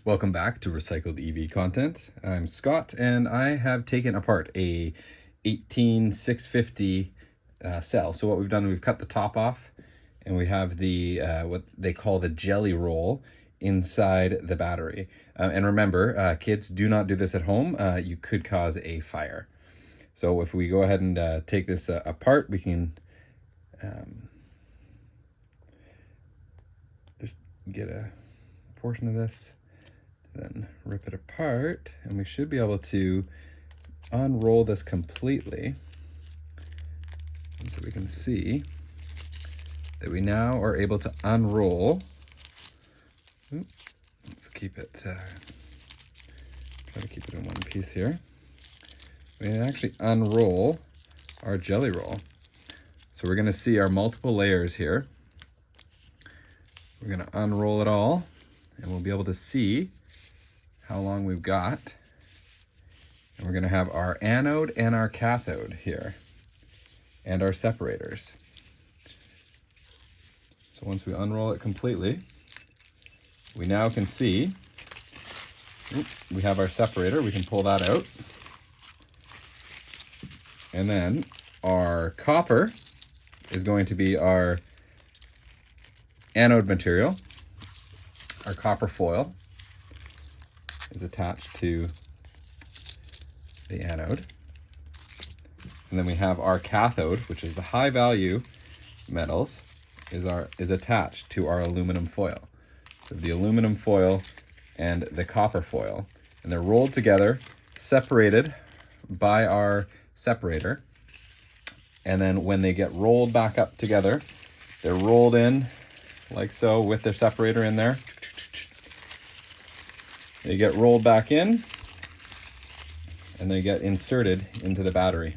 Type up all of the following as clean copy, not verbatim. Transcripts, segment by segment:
Welcome back to Recycled EV Content. I'm Scott, and I have taken apart a 18650 cell. So what we've done, we've cut the top off, and we have the what they call the jelly roll inside the battery. And remember, kids, do not do this at home. You could cause a fire. So if we go ahead and take this apart, we can just get a portion of this, then rip it apart, and we should be able to unroll this completely. And so we can see that we now are able to unroll. Let's keep it, try to keep it in one piece here. We can actually unroll our jelly roll. So we're gonna see our multiple layers here. We're gonna unroll it all, and we'll be able to see how long we've got. And we're gonna have our anode and our cathode here, and our separators. So once we unroll it completely, we now can see, we have our separator, we can pull that out. And then our copper is going to be our anode material. Our copper foil is attached to the anode. And then we have our cathode, which is the high value metals, is attached to our aluminum foil. So the aluminum foil and the copper foil, and they're rolled together, separated by our separator. And then when they get rolled back up together, they're rolled in like so with their separator in there. They get rolled back in, and they get inserted into the battery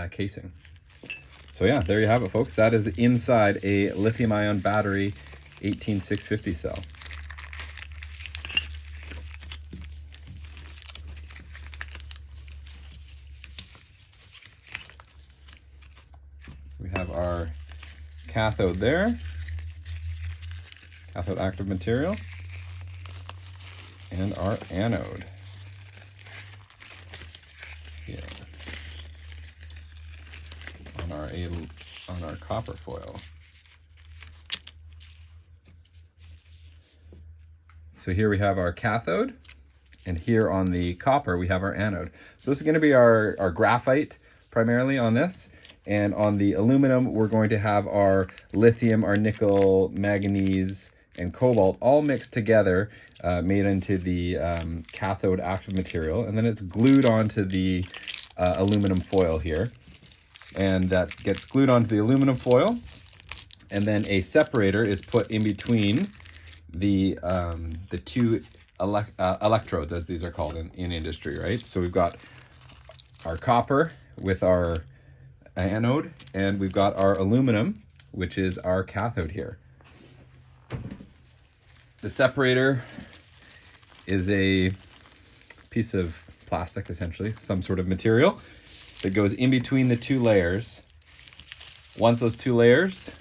casing. So yeah, there you have it, folks. That is inside a lithium-ion battery 18650 cell. We have our cathode there, cathode active material, and our anode here on our copper foil. So here we have our cathode, and here on the copper we have our anode. So this is going to be our graphite primarily on this, and on the aluminum we're going to have our lithium, our nickel, manganese, and cobalt all mixed together, made into the cathode active material, and then it's glued onto the aluminum foil here, and that gets glued onto the aluminum foil, and then a separator is put in between the two electrodes, as these are called in industry, right? So we've got our copper with our anode, and we've got our aluminum, which is our cathode here. The separator is a piece of plastic, essentially, some sort of material that goes in between the two layers. Once those two layers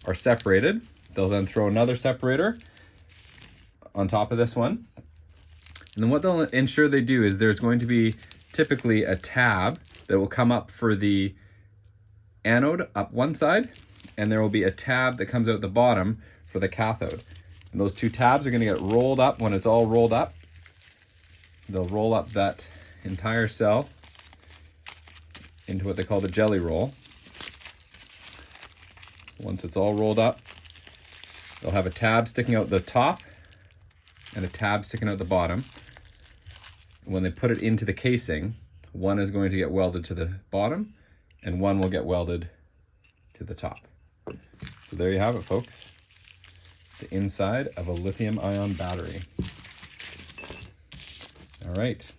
are separated, they'll then throw another separator on top of this one. And then what they'll ensure they do is there's going to be typically a tab that will come up for the anode up one side, and there will be a tab that comes out the bottom for the cathode. And those two tabs are going to get rolled up. When it's all rolled up, they'll roll up that entire cell into what they call the jelly roll. Once it's all rolled up, they'll have a tab sticking out the top and a tab sticking out the bottom. When they put it into the casing, one is going to get welded to the bottom and one will get welded to the top. So there you have it, folks. The inside of a lithium-ion battery. All right.